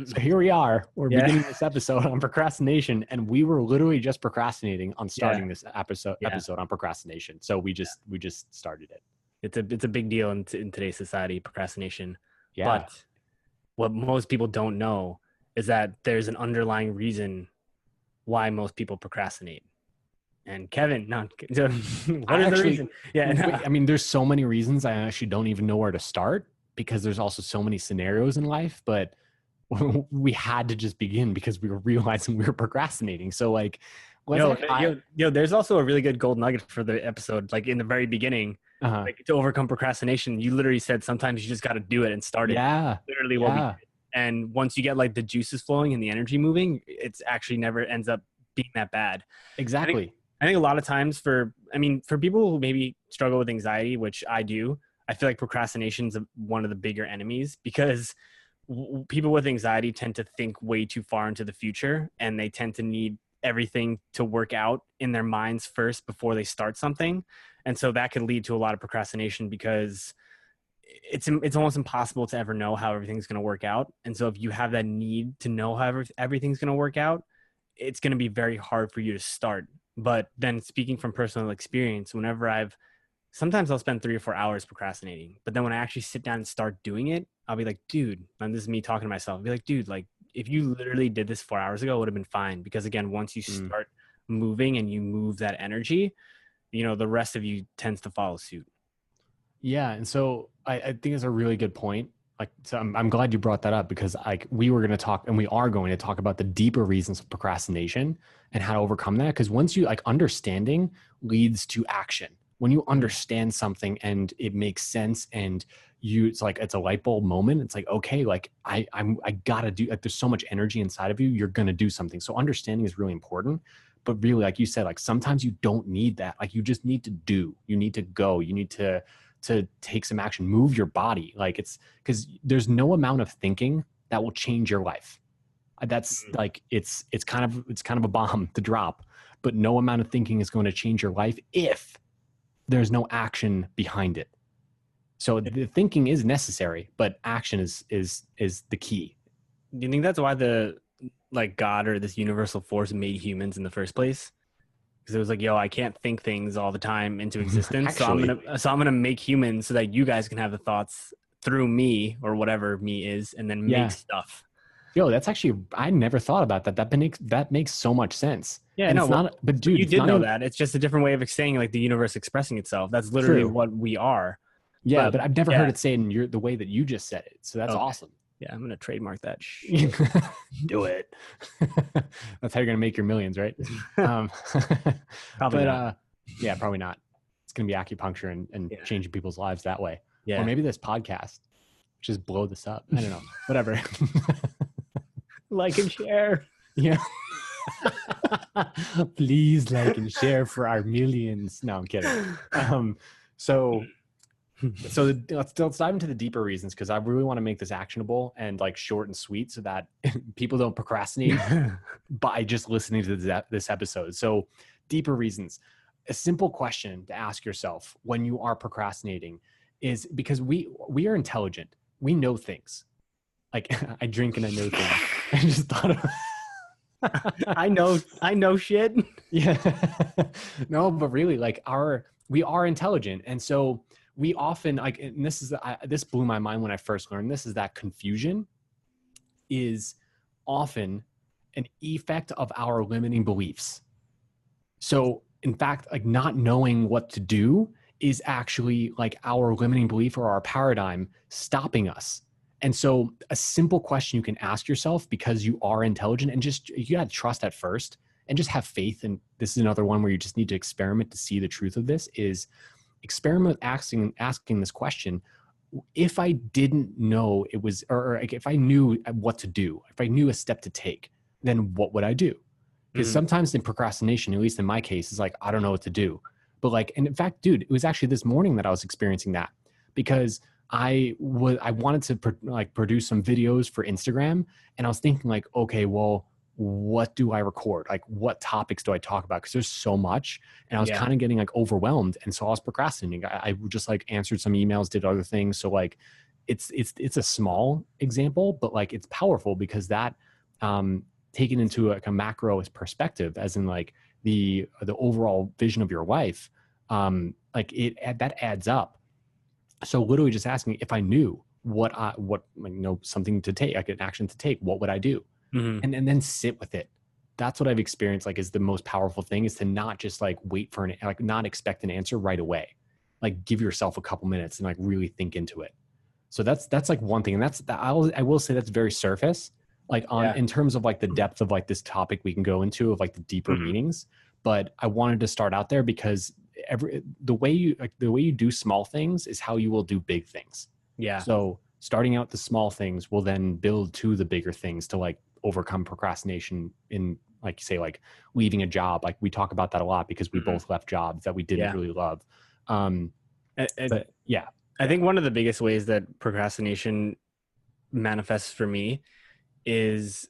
So here we are. We're Yeah. beginning this episode on procrastination, and we were literally just procrastinating on starting Yeah. this episode Yeah. on procrastination. So we just started it. It's a big deal in today's society, procrastination. Yeah. But what most people don't know is that there's an underlying reason why most people procrastinate. And Kevin, no, what is the reason? Yeah, no. I mean, there's so many reasons. I actually don't even know where to start because there's also so many scenarios in life, but we had to just begin because we were realizing we were procrastinating. So like, There's also a really good gold nugget for the episode. Like in the very beginning, like to overcome procrastination, you literally said sometimes you just got to do it and start it. Yeah. Literally what we did. And once you get like the juices flowing and the energy moving, it's actually never ends up being that bad. Exactly. I think a lot of times for people who maybe struggle with anxiety, which I do, I feel like procrastination is one of the bigger enemies because people with anxiety tend to think way too far into the future, and they tend to need everything to work out in their minds first before they start something. And so that can lead to a lot of procrastination because it's almost impossible to ever know how everything's going to work out. And so if you have that need to know how everything's going to work out, it's going to be very hard for you to start. But then speaking from personal experience, sometimes I'll spend 3 or 4 hours procrastinating, but then when I actually sit down and start doing it, I'll be like, dude, and this is me talking to myself. I'll be like, dude, like if you literally did this 4 hours ago, it would have been fine. Because again, once you start moving and you move that energy, the rest of you tends to follow suit. Yeah. And so I think it's a really good point. Like, so I'm glad you brought that up because like we were going to talk and we are going to talk about the deeper reasons of procrastination and how to overcome that. Because once you understanding leads to action. When you understand something and it makes sense and it's a light bulb moment. It's like, okay, like I gotta do, like, there's so much energy inside of you. You're going to do something. So understanding is really important, but really, like you said, like sometimes you don't need that. Like you just need to do, you need to go, you need to take some action, move your body. Like it's because there's no amount of thinking that will change your life. That's like, it's kind of a bomb to drop, but no amount of thinking is going to change your life if there's no action behind it. So the thinking is necessary, but action is the key. Do you think that's why God or this universal force made humans in the first place? Because it was like, I can't think things all the time into existence. So I'm gonna make humans so that you guys can have the thoughts through me or whatever me is, and then make stuff. That's actually, I never thought about that. That makes so much sense. Yeah, no, but dude, you did know that. It's just a different way of saying like the universe expressing itself. That's literally what we are. Yeah, but I've never heard it say in the way that you just said it. So that's awesome. Yeah, I'm gonna trademark that. Do it. That's how you're gonna make your millions, right? Probably not. Yeah, probably not. It's gonna be acupuncture and changing people's lives that way. Yeah. Or maybe this podcast. Just blow this up. I don't know. Whatever. Like and share. Yeah. Please like and share for our millions. No, I'm kidding. So let's dive into the deeper reasons because I really want to make this actionable and like short and sweet so that people don't procrastinate by just listening to this episode. So deeper reasons. A simple question to ask yourself when you are procrastinating is because we are intelligent. We know things. Like I drink and I know things. I just thought of I know shit. Yeah. No, but really like we are intelligent. And so we often like, and this blew my mind when I first learned this, is that confusion is often an effect of our limiting beliefs. So in fact, like not knowing what to do is actually like our limiting belief or our paradigm stopping us. And so a simple question you can ask yourself because you are intelligent and just, you got to trust at first and just have faith. And this is another one where you just need to experiment to see the truth of this is experiment asking this question. If I didn't know it was, or like if I knew what to do, if I knew a step to take, then what would I do? Because sometimes in procrastination, at least in my case, is like, I don't know what to do. But like, and in fact, dude, it was actually this morning that I was experiencing that because I wanted to produce some videos for Instagram. And I was thinking like, okay, well, what do I record? Like what topics do I talk about? Cause there's so much and I was kind of getting like overwhelmed. And so I was procrastinating. I just like answered some emails, did other things. So like it's a small example, but like it's powerful because that taken into like a macro perspective, as in like the overall vision of your life, like that adds up. So literally just asking, if I knew what something to take, like an action to take, what would I do? Mm-hmm. And then sit with it. That's what I've experienced, like, is the most powerful thing, is to not just like wait for not expect an answer right away. Like give yourself a couple minutes and like really think into it. So that's like one thing. And I will say that's very surface, like in terms of like the depth of like this topic we can go into of like the deeper Mm-hmm. meanings. But I wanted to start out there because the way you do small things is how you will do big things. Yeah. So starting out the small things will then build to the bigger things to like overcome procrastination in, like, say, like leaving a job. Like we talk about that a lot because we both left jobs that we didn't really love. But yeah, I think one of the biggest ways that procrastination manifests for me is,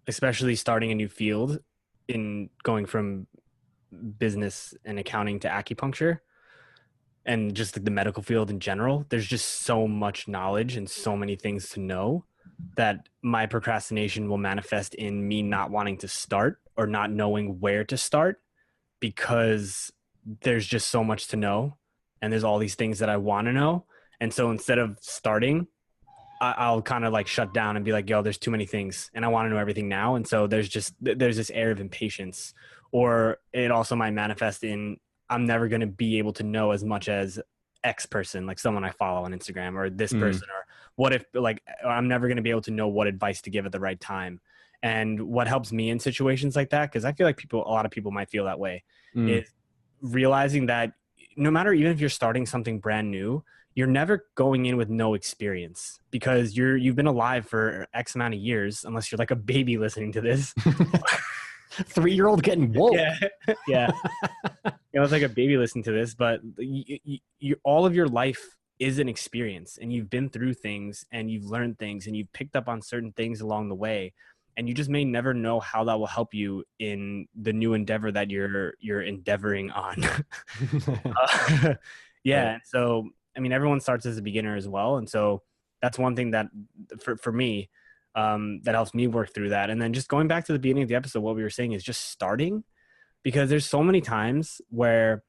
especially starting a new field, in going from business and accounting to acupuncture and just the medical field in general. There's just so much knowledge and so many things to know that my procrastination will manifest in me not wanting to start or not knowing where to start, because there's just so much to know and there's all these things that I want to know. And so instead of starting, I'll kind of like shut down and be like, yo, there's too many things and I want to know everything now. And so there's this air of impatience. Or it also might manifest in, I'm never going to be able to know as much as X person, like someone I follow on Instagram, or this person, or what if, like, I'm never going to be able to know what advice to give at the right time. And what helps me in situations like that, because I feel like a lot of people might feel that way, is realizing that no matter, even if you're starting something brand new, you're never going in with no experience, because you've been alive for X amount of years, unless you're like a baby listening to this. 3-year-old getting woke. Yeah. It was like a baby listening to this, but all of your life is an experience, and you've been through things and you've learned things and you've picked up on certain things along the way. And you just may never know how that will help you in the new endeavor that you're endeavoring on. Yeah. Right. So, I mean, everyone starts as a beginner as well. And so that's one thing that for me, that helps me work through that. And then just going back to the beginning of the episode, what we were saying is just starting, because there's so many times where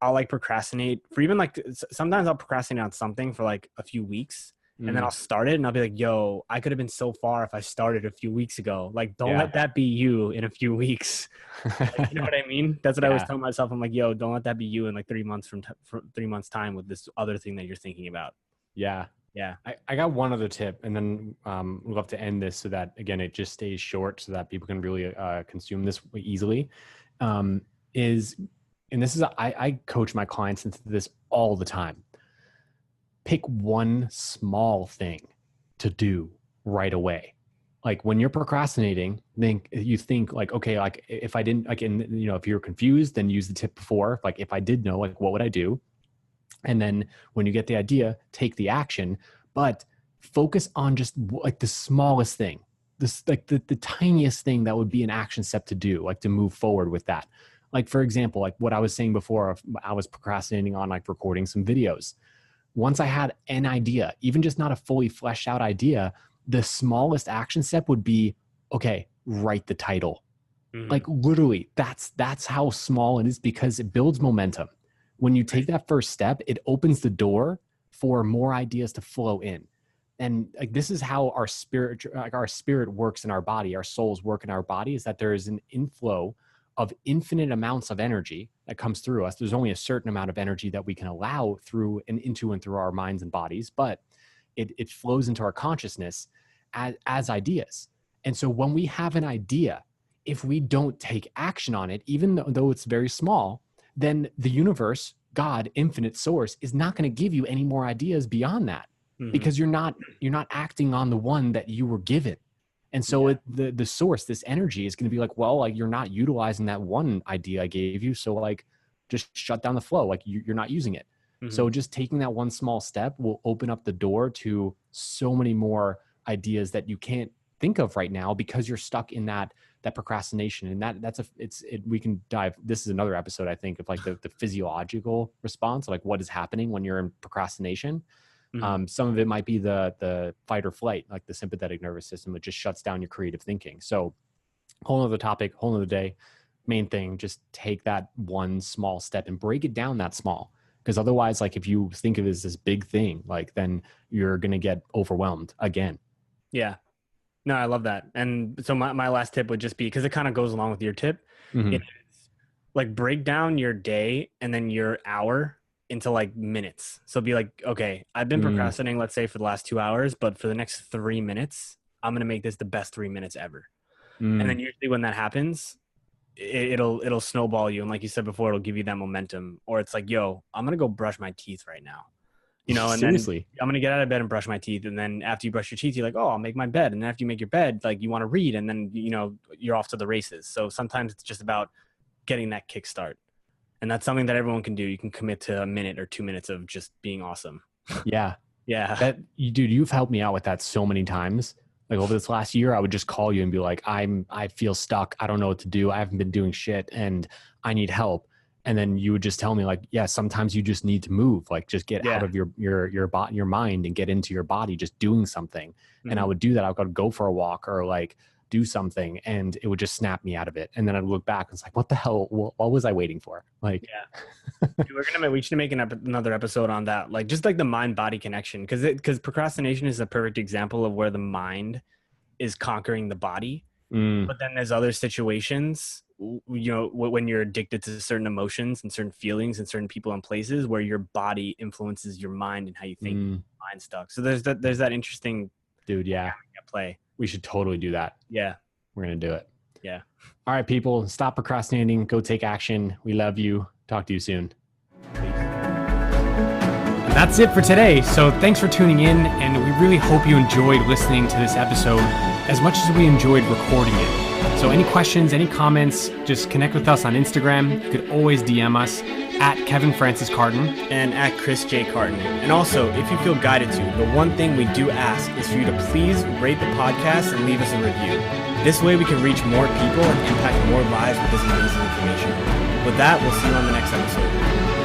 I'll like procrastinate for even like, sometimes I'll procrastinate on something for like a few weeks, and then I'll start it and I'll be like, yo, I could have been so far if I started a few weeks ago. Like, don't let that be you in a few weeks. Like, you know what I mean? That's what I was telling myself. I'm like, yo, don't let that be you in like 3 months from 3 months time with this other thing that you're thinking about. Yeah. I got one other tip, and then we'll have to end this so that, again, it just stays short so that people can really consume this easily. And this is, I coach my clients into this all the time. Pick one small thing to do right away. Like when you're procrastinating, you think like, okay, like if I didn't, like, if you're confused, then use the tip before. Like if I did know, like, what would I do? And then when you get the idea, take the action, but focus on just like the smallest thing, this, like the tiniest thing that would be an action step to do, like to move forward with that. Like, for example, like what I was saying before, I was procrastinating on like recording some videos. Once I had an idea, even just not a fully fleshed out idea, the smallest action step would be, okay, write the title. Like literally, that's how small it is, because it builds momentum. When you take that first step, it opens the door for more ideas to flow in. And like, this is how our spirit works in our body, our souls work in our body, is that there is an inflow of infinite amounts of energy that comes through us. There's only a certain amount of energy that we can allow through and through our minds and bodies, but it flows into our consciousness as ideas. And so when we have an idea, if we don't take action on it, even though it's very small, then the universe, God, infinite source, is not going to give you any more ideas beyond that, because you're not acting on the one that you were given. And so the source, this energy, is going to be like, well, like, you're not utilizing that one idea I gave you, so like just shut down the flow. Like you're not using it. So just taking that one small step will open up the door to so many more ideas that you can't think of right now, because you're stuck in that procrastination. And we can dive, this is another episode, I think, of like the physiological response, like what is happening when you're in procrastination. Some of it might be the fight or flight, like the sympathetic nervous system. It just shuts down your creative thinking. So whole other topic, whole other day. Main thing, just take that one small step and break it down that small. Because otherwise, like if you think of it as this big thing, like then you're going to get overwhelmed again. Yeah. No, I love that. And so my last tip would just be, because it kind of goes along with your tip, it's like break down your day and then your hour into like minutes. So be like, okay, I've been procrastinating, let's say for the last 2 hours, but for the next 3 minutes, I'm going to make this the best 3 minutes ever. And then usually when that happens, it'll snowball you. And like you said before, it'll give you that momentum. Or it's like, yo, I'm going to go brush my teeth right now. You know, and seriously, then I'm going to get out of bed and brush my teeth. And then after you brush your teeth, you're like, oh, I'll make my bed. And then after you make your bed, like you want to read. And then, you know, you're off to the races. So sometimes it's just about getting that kickstart. And that's something that everyone can do. You can commit to a minute or 2 minutes of just being awesome. Yeah. Yeah. Dude, you've helped me out with that so many times. Like over this last year, I would just call you and be like, I feel stuck. I don't know what to do. I haven't been doing shit and I need help. And then you would just tell me like, yeah, sometimes you just need to move, like just get out of your mind and get into your body, just doing something. And I would do that. I would go for a walk or like do something and it would just snap me out of it. And then I'd look back and it's like, what the hell? What was I waiting for? Like, Dude, we should make another episode on that. Like just like the mind body connection. Cause procrastination is a perfect example of where the mind is conquering the body. But then there's other situations, you know, when you're addicted to certain emotions and certain feelings and certain people and places where your body influences your mind and how you think. Mind stuck. So there's that interesting play. We should totally do that. Yeah. We're going to do it. Yeah. All right, people, stop procrastinating. Go take action. We love you. Talk to you soon. And that's it for today. So thanks for tuning in. And we really hope you enjoyed listening to this episode as much as we enjoyed recording it. So any questions, any comments, just connect with us on Instagram. You could always DM us at Kevin Francis Carton and at Chris J. Carton. And also, if you feel guided to, the one thing we do ask is for you to please rate the podcast and leave us a review. This way we can reach more people and impact more lives with this amazing information. With that, we'll see you on the next episode.